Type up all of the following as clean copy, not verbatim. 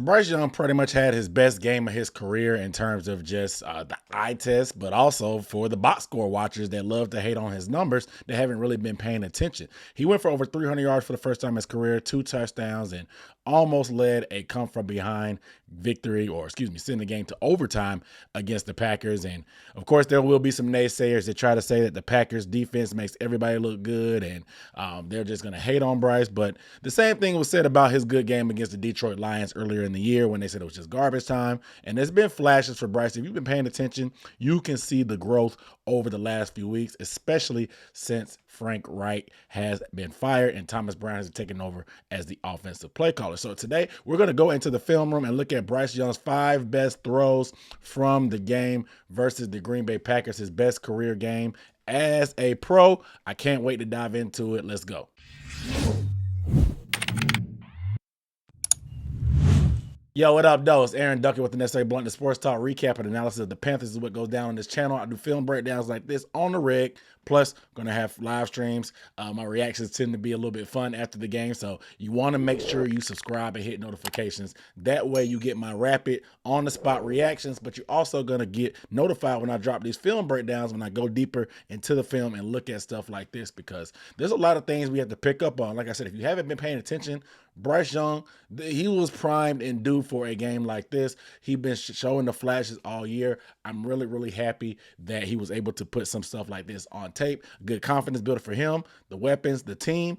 Bryce Young pretty much had his best game of his career in terms of just the eye test, but also for the box score watchers that love to hate on his numbers that haven't really been paying attention. He went for over 300 yards for the first time in his career, 2 touchdowns, and almost led a come from behind victory, or excuse me, send the game to overtime against the Packers. And of course, there will be some naysayers that try to say that the Packers defense makes everybody look good and they're just going to hate on Bryce. But the same thing was said about his good game against the Detroit Lions earlier in the year when they said it was just garbage time. And there's been flashes for Bryce. If you've been paying attention, you can see the growth over the last few weeks, especially since Frank Wright has been fired and Thomas Brown has taken over as the offensive play caller. So today we're going to go into the film room and look at Bryce Young's 5 best throws from the game versus the Green Bay Packers, his best career game as a pro. I can't wait to dive into it. Let's go. Yo, what up, though? It's Aaron Duckett with the Necessary Blunt, the sports talk recap and analysis of the Panthers is what goes down on this channel. I do film breakdowns like this on the rig. Plus, going to have live streams. My reactions tend to be a little bit fun after the game, so you want to make sure you subscribe and hit notifications. That way you get my rapid, on-the-spot reactions, but you're also going to get notified when I drop these film breakdowns, when I go deeper into the film and look at stuff like this, because there's a lot of things we have to pick up on. Like I said, if you haven't been paying attention, Bryce Young, he was primed and due for a game like this. He's been showing the flashes all year. I'm really, really happy that he was able to put some stuff like this on tape. Good confidence builder for him, the weapons, the team.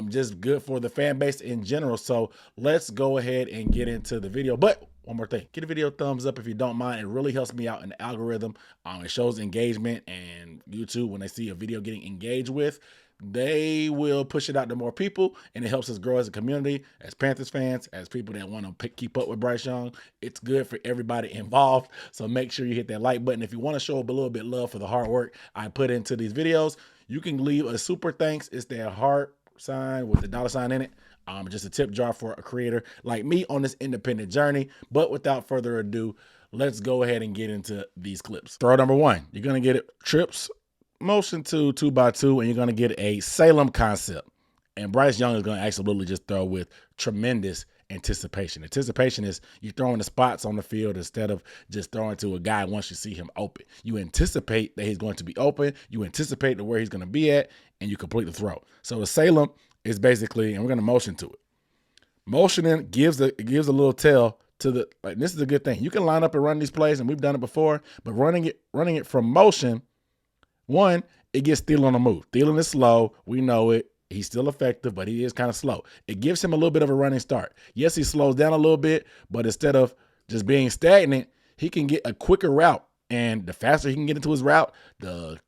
Just good for the fan base in general. So let's go ahead and get into the video. But one more thing, get a video thumbs up if you don't mind. It really helps me out in the algorithm. It shows engagement, and YouTube, when they see a video getting engaged with, they will push it out to more people, and it helps us grow as a community, as Panthers fans, as people that want to keep up with Bryce Young. It's good for everybody involved, so make sure you hit that like button. If you want to show a little bit of love for the hard work I put into these videos, you can leave a super thanks. It's that heart sign with the $sign in it. Just a tip jar for a creator like me on this independent journey. But without further ado, let's go ahead and get into these clips. Throw number 1, you're going to get it trips, motion to 2x2, and you're going to get a Salem concept. And Bryce Young is going to absolutely just throw with tremendous anticipation. Anticipation is you throwing the spots on the field instead of just throwing to a guy once you see him open. You anticipate that he's going to be open. You anticipate where he's going to be at, and you complete the throw. So the Salem is basically, and we're going to motion to it. Motioning gives a little tell to the, like, this is a good thing. You can line up and run these plays, and we've done it before, but running it from motion, one, it gets Thielen on the move. Thielen is slow. We know it. He's still effective, but he is kind of slow. It gives him a little bit of a running start. Yes, he slows down a little bit, but instead of just being stagnant, he can get a quicker route. And the faster he can get into his route, the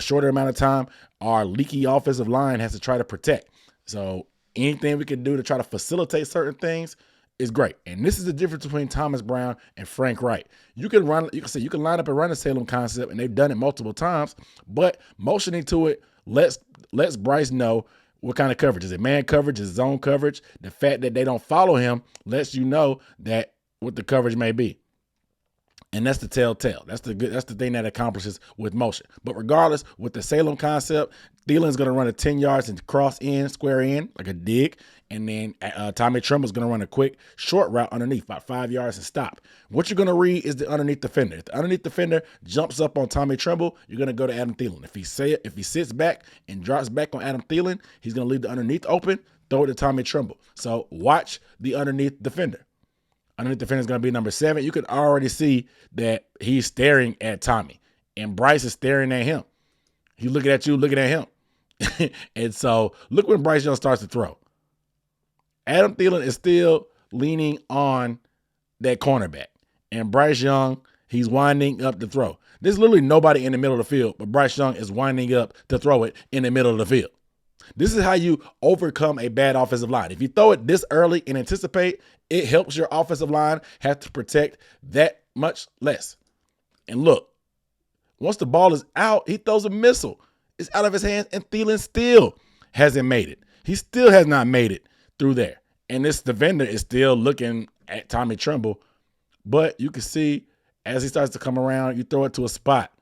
shorter amount of time our leaky offensive line has to try to protect. So anything we can do to try to facilitate certain things is great. And this is the difference between Thomas Brown and Frank Wright. You can line up and run the Salem concept, and they've done it multiple times, but motioning to it lets Bryce know what kind of coverage. Is it man coverage? Is it zone coverage? The fact that they don't follow him lets you know that what the coverage may be. And that's the telltale. That's the thing that accomplishes with motion. But regardless, with the Salem concept, Thielen's going to run a 10 yards and cross in, square in, like a dig. And then Tommy Tremble's going to run a quick short route underneath, about 5 yards, and stop. What you're going to read is the underneath defender. If the underneath defender jumps up on Tommy Tremble, you're going to go to Adam Thielen. If he sits back and drops back on Adam Thielen, he's going to leave the underneath open, throw it to Tommy Tremble. So watch the underneath defender. Underneath defender is going to be number 7. You can already see that he's staring at Tommy, and Bryce is staring at him. He's looking at you, looking at him. And so look when Bryce Young starts to throw. Adam Thielen is still leaning on that cornerback, and Bryce Young, he's winding up the throw. There's literally nobody in the middle of the field, but Bryce Young is winding up to throw it in the middle of the field. This is how you overcome a bad offensive line. If you throw it this early and anticipate, it helps your offensive line have to protect that much less. And look, once the ball is out, he throws a missile. It's out of his hands, and Thielen still hasn't made it. He still has not made it through there. And this defender is still looking at Tommy Tremble. But you can see as he starts to come around, you throw it to a spot.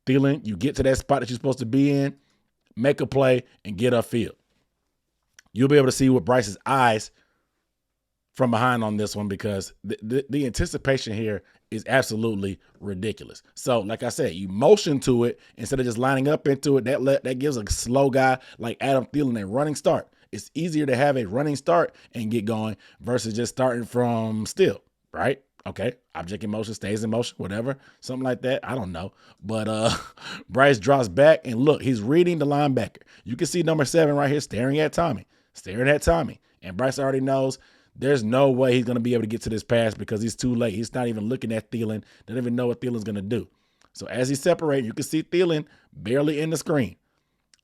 Thielen, you get to that spot that you're supposed to be in, make a play, and get upfield. You'll be able to see with Bryce's eyes from behind on this one because the anticipation here is absolutely ridiculous. So, like I said, you motion to it instead of just lining up into it. That gives a slow guy like Adam Thielen a running start. It's easier to have a running start and get going versus just starting from still, right? Okay, object in motion stays in motion, whatever, something like that. I don't know. But Bryce drops back, and look, he's reading the linebacker. You can see number 7 right here staring at Tommy. And Bryce already knows there's no way he's going to be able to get to this pass because he's too late. He's not even looking at Thielen. Doesn't even know what Thielen's going to do. So as he separates, you can see Thielen barely in the screen.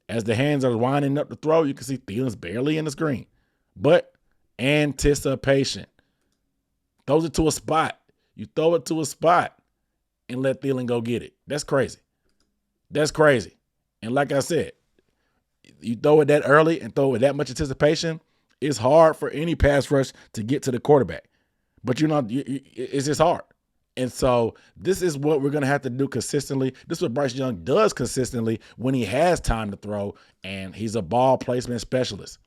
As the hands are winding up the throw, you can see Thielen's barely in the screen. But anticipation. Throws it to a spot. You throw it to a spot and let Thielen go get it. That's crazy. That's crazy. And like I said, you throw it that early and throw it with that much anticipation, it's hard for any pass rush to get to the quarterback. But it's just hard. And so this is what we're going to have to do consistently. This is what Bryce Young does consistently when he has time to throw, and he's a ball placement specialist.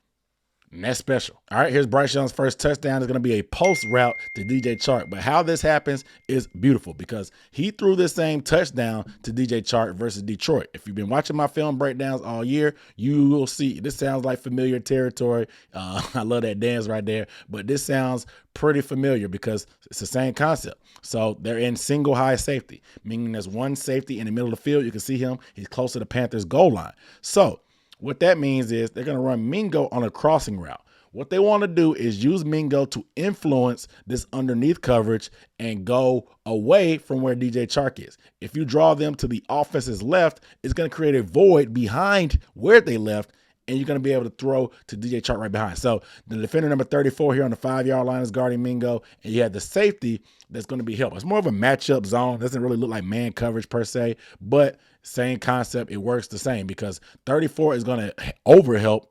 And that's special. All right, here's Bryce Young's first touchdown. It's going to be a post route to DJ Chark. But how this happens is beautiful because he threw this same touchdown to DJ Chark versus Detroit. If you've been watching my film breakdowns all year, you will see this sounds like familiar territory. I love that dance right there. But this sounds pretty familiar because it's the same concept. So they're in single high safety, meaning there's one safety in the middle of the field. You can see him. He's close to the Panthers' goal line. So what that means is they're going to run Mingo on a crossing route. What they want to do is use Mingo to influence this underneath coverage and go away from where DJ Chark is. If you draw them to the offense's left, it's going to create a void behind where they left, and you're going to be able to throw to DJ Chark right behind. So the defender number 34 here on the 5-yard line is guarding Mingo, and you have the safety that's going to be help. It's more of a matchup zone. It doesn't really look like man coverage per se, but same concept. It works the same because 34 is going to overhelp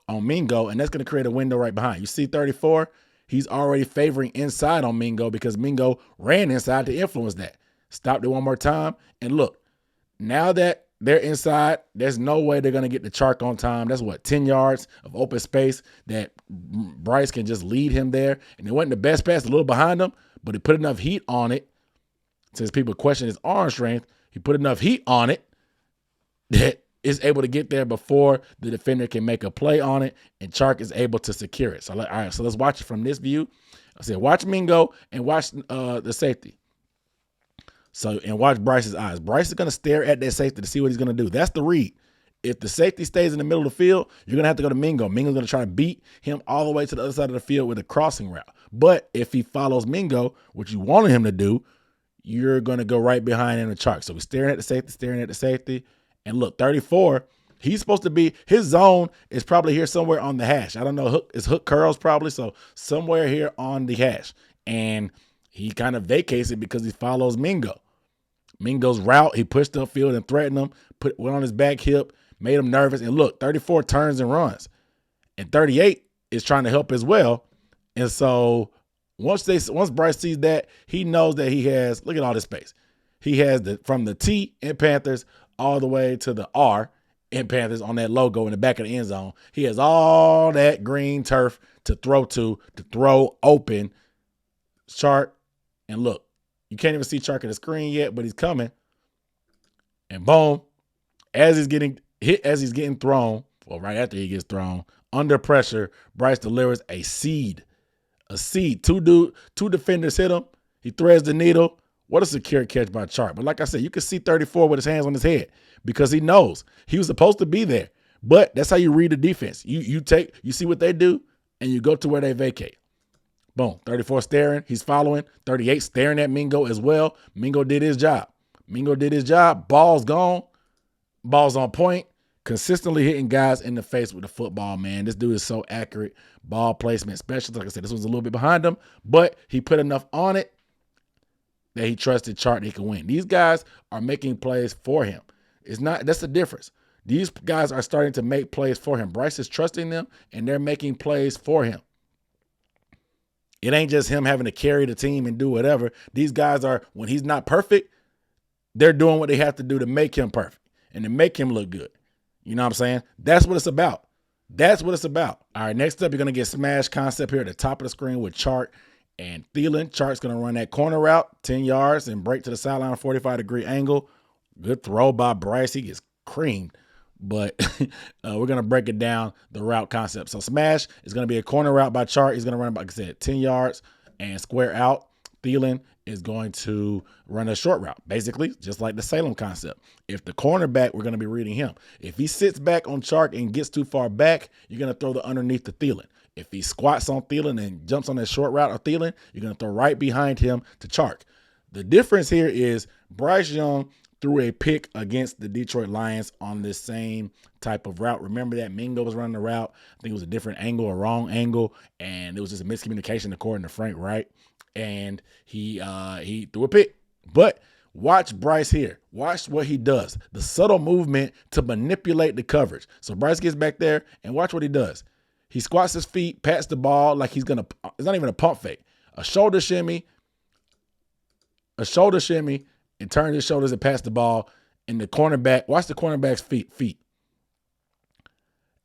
on Mingo, and that's going to create a window right behind. You see 34, he's already favoring inside on Mingo because Mingo ran inside to influence that. Stopped it one more time, and look, now that they're inside, there's no way they're going to get the Chark on time. That's 10 yards of open space that Bryce can just lead him there. And it wasn't the best pass, a little behind him, but he put enough heat on it. Since people question his arm strength, he put enough heat on it that is able to get there before the defender can make a play on it, and Chark is able to secure it. So, all right, so let's watch it from this view. I said, watch Mingo and watch the safety. So, and watch Bryce's eyes. Bryce is going to stare at that safety to see what he's going to do. That's the read. If the safety stays in the middle of the field, you're going to have to go to Mingo. Mingo's going to try to beat him all the way to the other side of the field with a crossing route. But if he follows Mingo, which you wanted him to do, you're going to go right behind him in the Chark. So we're staring at the safety, And look, 34, he's supposed to be, his zone is probably here somewhere on the hash. I don't know, hook curls probably, so somewhere here on the hash. And he kind of vacates it because he follows Mingo. Mingo's route, he pushed upfield and threatened him, went on his back hip, made him nervous. And look, 34 turns and runs. And 38 is trying to help as well. And so once Bryce sees that, he knows that he has, look at all this space. He has from the T in Panthers all the way to the R in Panthers on that logo in the back of the end zone. He has all that green turf to throw open Chark. And look, you can't even see Chark on the screen yet, but he's coming. And boom, as he's getting thrown, well, right after he gets thrown, under pressure, Bryce delivers a seed. Two defenders hit him. He threads the needle. What a secure catch by Chark. But like I said, you can see 34 with his hands on his head because he knows he was supposed to be there. But that's how you read the defense. You see what they do, and you go to where they vacate. Boom. 34 staring. He's following. 38 staring at Mingo as well. Mingo did his job. Ball's gone. Ball's on point. Consistently hitting guys in the face with the football, man. This dude is so accurate. Ball placement specialist. Like I said, this was a little bit behind him, but he put enough on it that he trusted Chark he could win. These guys are making plays for him. That's the difference. These guys are starting to make plays for him. Bryce is trusting them, and they're making plays for him. It ain't just him having to carry the team and do whatever. These guys are, when he's not perfect, they're doing what they have to do to make him perfect and to make him look good. You know what I'm saying? That's what it's about. That's what it's about. All right, next up, you're going to get smash concept here at the top of the screen with Chark and Thielen. Chark's going to run that corner route, 10 yards, and break to the sideline, 45-degree angle. Good throw by Bryce. He gets creamed. But we're going to break it down, the route concept. So smash is going to be a corner route by Chark. He's going to run, like I said, 10 yards and square out. Thielen is going to run a short route, basically just like the Salem concept. If the cornerback, we're going to be reading him. If he sits back on Chark and gets too far back, you're going to throw the underneath to Thielen. If he squats on Thielen and jumps on that short route of Thielen, you're going to throw right behind him to Chark. The difference here is Bryce Young threw a pick against the Detroit Lions on this same type of route. Remember that Mingo was running the route. I think it was a different angle, a wrong angle, and it was just a miscommunication according to Frank Wright. And he threw a pick. But watch Bryce here. Watch what he does. The subtle movement to manipulate the coverage. So Bryce gets back there and watch what he does. He squats his feet, pats the ball like he's going to, it's not even a pump fake. A shoulder shimmy, and turns his shoulders and pats the ball. And the cornerback, watch the cornerback's feet.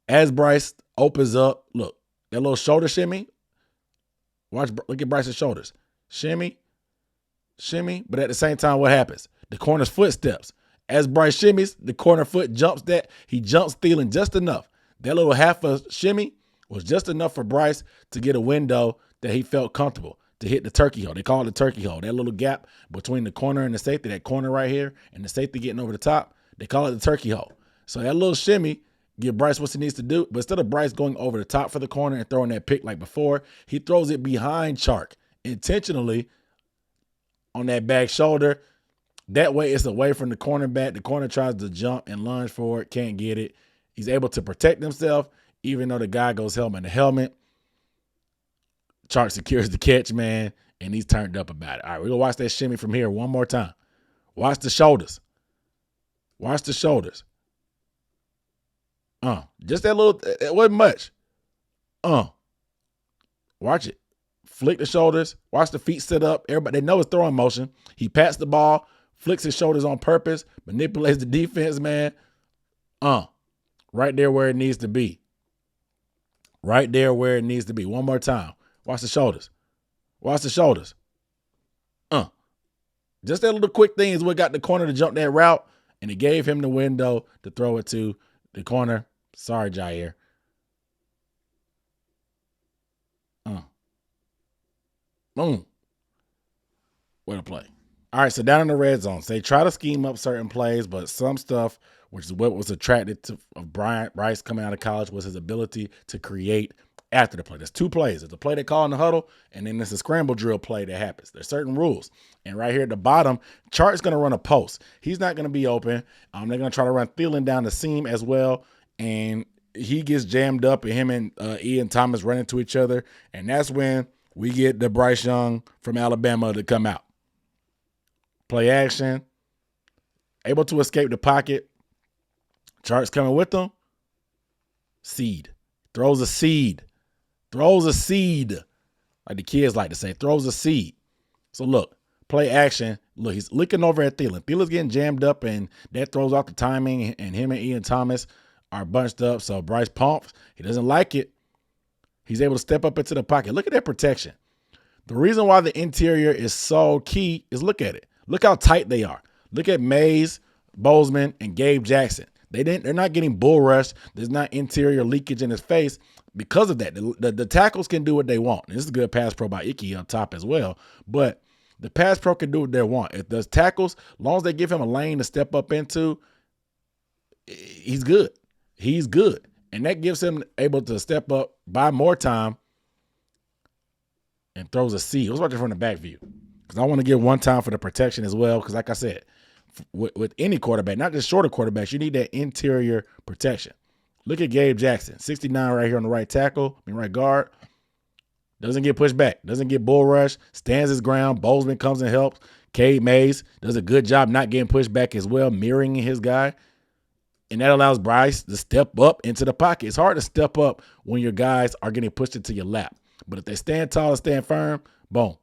As Bryce opens up, look, that little shoulder shimmy. Look at Bryce's shoulders. Shimmy, but at the same time, what happens? The corner's foot steps. As Bryce shimmies, the corner foot jumps he jumps Thielen just enough. That little half a shimmy was just enough for Bryce to get a window that he felt comfortable to hit the turkey hole. They call it the turkey hole. That little gap between the corner and the safety, that corner right here, and the safety getting over the top, they call it the turkey hole. So that little shimmy give Bryce what he needs to do. But instead of Bryce going over the top for the corner and throwing that pick like before, he throws it behind Chark intentionally on that back shoulder. That way it's away from the cornerback. The corner tries to jump and lunge for it, can't get it. He's able to protect himself, even though the guy goes helmet to helmet. Chark secures the catch, man, and he's turned up about it. All right, we're going to watch that shimmy from here one more time. Watch the shoulders. Watch the shoulders. Just that little, it wasn't much. Watch it. Flick the shoulders. Watch the feet sit up. Everybody, they know it's throwing motion. He pats the ball, flicks his shoulders on purpose, manipulates the defense, man. Right there where it needs to be. Right there where it needs to be. One more time. Watch the shoulders. Watch the shoulders. Just that little quick thing is what got the corner to jump that route, and it gave him the window to throw it to the corner. Sorry, Jair. Boom. Way to play. All right, so down in the red zone, so they try to scheme up certain plays, but some stuff, which is what was attracted to of Bryce coming out of college, was his ability to create after the play. There's two plays. There's a play they call in the huddle, and then there's a scramble drill play that happens. There's certain rules. And right here at the bottom, Chark's going to run a post. He's not going to be open. They're going to try to run Thielen down the seam as well, and he gets jammed up, and him and Ian Thomas run into each other, and that's when we get the Bryce Young from Alabama to come out. Play action, able to escape the pocket. Chark's coming with them. Seed. Throws a seed. Like the kids like to say, throws a seed. So look, play action. Look, he's looking over at Thielen. Thielen's getting jammed up, and that throws off the timing, and him and Ian Thomas are bunched up. So Bryce pumps. He doesn't like it. He's able to step up into the pocket. Look at that protection. The reason why the interior is so key is look at it. Look how tight they are. Look at Mays, Bozeman, and Gabe Jackson. They're not getting bull rushed. There's not interior leakage in his face because of that. The tackles can do what they want. And this is a good pass pro by Icky up top as well. But the pass pro can do what they want. If there's tackles, as long as they give him a lane to step up into, he's good. He's good. And that gives him able to step up, buy more time, and throws a C. Let's watch it from the back view. Because I want to give one time for the protection as well. Because like I said, with any quarterback, not just shorter quarterbacks, you need that interior protection. Look at Gabe Jackson, 69 right here on the right tackle, right guard. Doesn't get pushed back, doesn't get bull rush, stands his ground. Bozeman comes and helps. Cade Mays does a good job not getting pushed back as well, mirroring his guy. And that allows Bryce to step up into the pocket. It's hard to step up when your guys are getting pushed into your lap. But if they stand tall and stand firm, boom.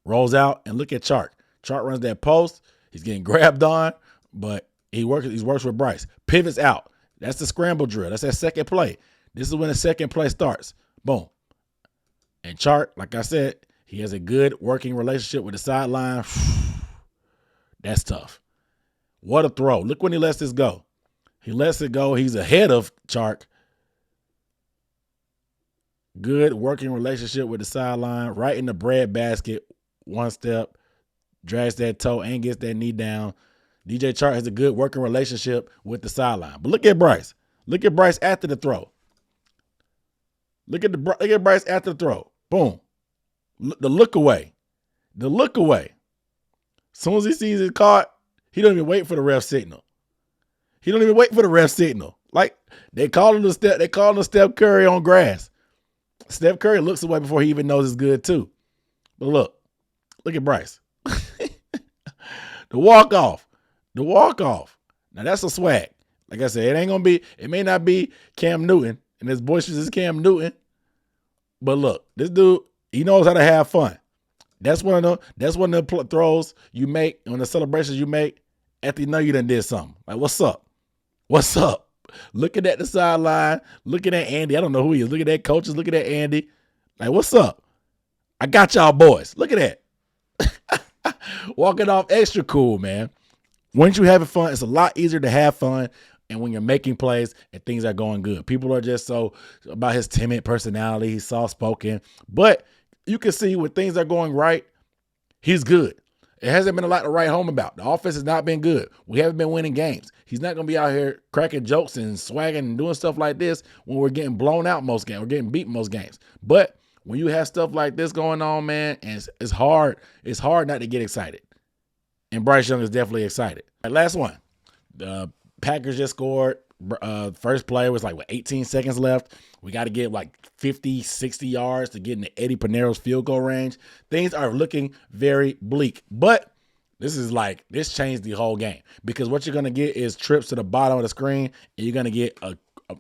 Rolls out, and look at Chark. Chark runs that post. He's getting grabbed on, but he works with Bryce. Pivots out. That's the scramble drill. That's that second play. This is when the second play starts. Boom. And Chark, like I said, he has a good working relationship with the sideline. That's tough. What a throw. Look when he lets this go. He lets it go. He's ahead of Chark. Good working relationship with the sideline. Right in the bread basket. One step. Drags that toe and gets that knee down. DJ Chark has a good working relationship with the sideline. But look at Bryce. Look at Bryce after the throw. Look at Bryce after the throw. Boom. The look away. The look away. As soon as he sees it caught, he don't even wait for the ref signal. He don't even wait for the ref signal. Like they call him Steph Curry on grass. Steph Curry looks away before he even knows it's good too. But look at Bryce. The walk off. Now that's a swag. Like I said, it may not be Cam Newton and as boisterous as Cam Newton. But look, this dude, he knows how to have fun. That's one of the throws you make, on the celebrations you make after you know you done did something. Like, what's up? What's up? Looking at the sideline, looking at Andy. I don't know who he is. Looking at coaches, looking at Andy. Like, what's up? I got y'all boys. Look at that. Walking off extra cool, man. Once you're having fun, it's a lot easier to have fun. And when you're making plays and things are going good, people are just so about his timid personality. He's soft-spoken. But you can see when things are going right, he's good. It hasn't been a lot to write home about. The offense has not been good. We haven't been winning games. He's not going to be out here cracking jokes and swagging and doing stuff like this when we're getting blown out most games. We're getting beaten most games. But when you have stuff like this going on, man, and it's hard not to get excited. And Bryce Young is definitely excited. All right, last one. The Packers just scored. First play was 18 seconds left. We got to get 50, 60 yards to get into Eddie Pinero's field goal range. Things are looking very bleak. But this changed the whole game because what you're going to get is trips to the bottom of the screen, and you're going to get a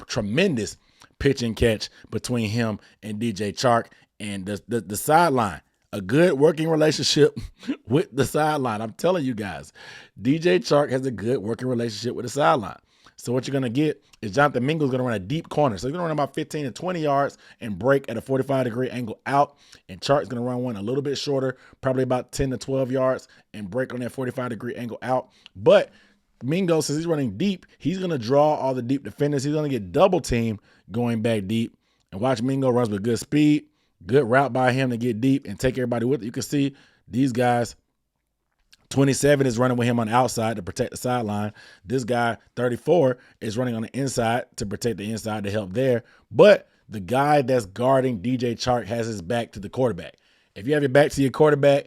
tremendous pitch and catch between him and DJ Chark and the sideline. A good working relationship with the sideline. I'm telling you guys, DJ Chark has a good working relationship with the sideline. So what you're going to get is Jonathan Mingo's going to run a deep corner. So he's going to run about 15 to 20 yards and break at a 45-degree angle out. And Chark's going to run one a little bit shorter, probably about 10 to 12 yards and break on that 45-degree angle out. But Mingo, since he's running deep, he's going to draw all the deep defenders. He's going to get double team going back deep. And watch Mingo runs with good speed. Good route by him to get deep and take everybody with it. You can see these guys, 27 is running with him on the outside to protect the sideline. This guy, 34, is running on the inside to protect the inside to help there. But the guy that's guarding DJ Chark has his back to the quarterback. If you have your back to your quarterback,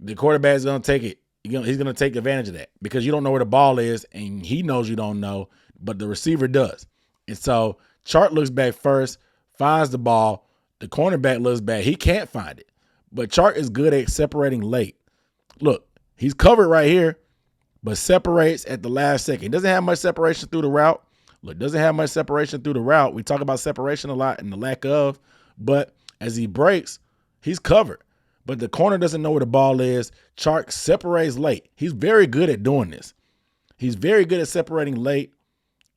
the quarterback is going to take it. He's going to take advantage of that because you don't know where the ball is, and he knows you don't know, but the receiver does. And so Chark looks back first, finds the ball. The cornerback looks back. He can't find it. But Chark is good at separating late. Look, he's covered right here, but separates at the last second. Doesn't have much separation through the route. We talk about separation a lot and the lack of, but as he breaks, he's covered. But the corner doesn't know where the ball is. Chark separates late. He's very good at doing this. He's very good at separating late,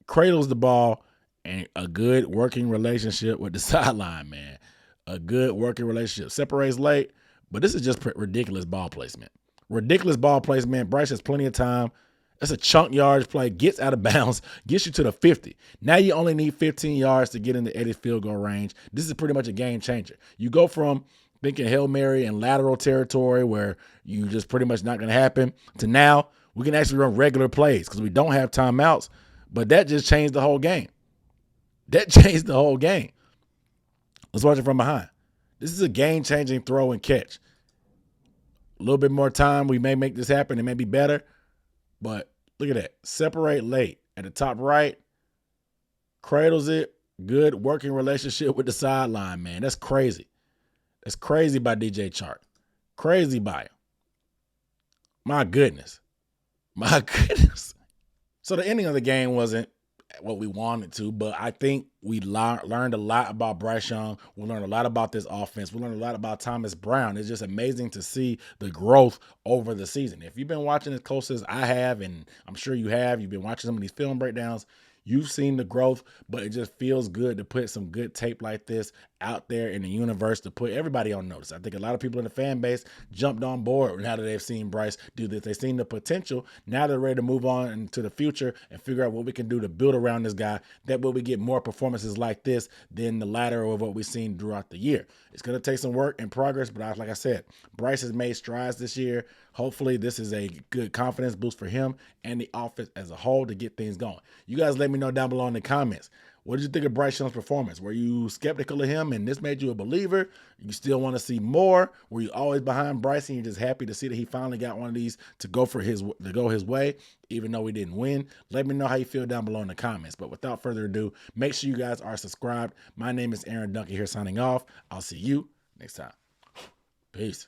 cradles the ball, and a good working relationship with the sideline, man. A good working relationship. Separates late, but this is just ridiculous ball placement. Bryce has plenty of time. That's a chunk yardage play. Gets out of bounds. Gets you to the 50. Now you only need 15 yards to get into Eddie's field goal range. This is pretty much a game changer. You go from thinking Hail Mary and lateral territory where you just pretty much not going to happen to now we can actually run regular plays because we don't have timeouts. But that just changed the whole game. Let's watch it from behind. This is a game-changing throw and catch. A little bit more time, we may make this happen. It may be better. But look at that. Separate late. At the top right, cradles it. Good working relationship with the sideline, man. That's crazy. That's crazy by DJ Chark. Crazy by him. My goodness. So the ending of the game wasn't what we wanted to, but I think we learned a lot about Bryce Young. We learned a lot about this offense. We learned a lot about Thomas Brown. It's just amazing to see the growth over the season. If you've been watching as close as I have, and I'm sure you have, you've been watching some of these film breakdowns, You've seen the growth, but it just feels good to put some good tape like this out there in the universe to put everybody on notice. I think a lot of people in the fan base jumped on board now that they've seen Bryce do this. They've seen the potential. Now they're ready to move on into the future and figure out what we can do to build around this guy. That way we get more performances like this than the latter of what we've seen throughout the year. It's going to take some work and progress, but like I said, Bryce has made strides this year. Hopefully this is a good confidence boost for him and the offense as a whole to get things going. You guys let me know down below in the comments. What did you think of Bryce Young's performance? Were you skeptical of him and this made you a believer? You still want to see more? Were you always behind Bryce and you're just happy to see that he finally got one of these to go his way, even though we didn't win? Let me know how you feel down below in the comments. But without further ado, make sure you guys are subscribed. My name is Aaron Duncan here signing off. I'll see you next time. Peace.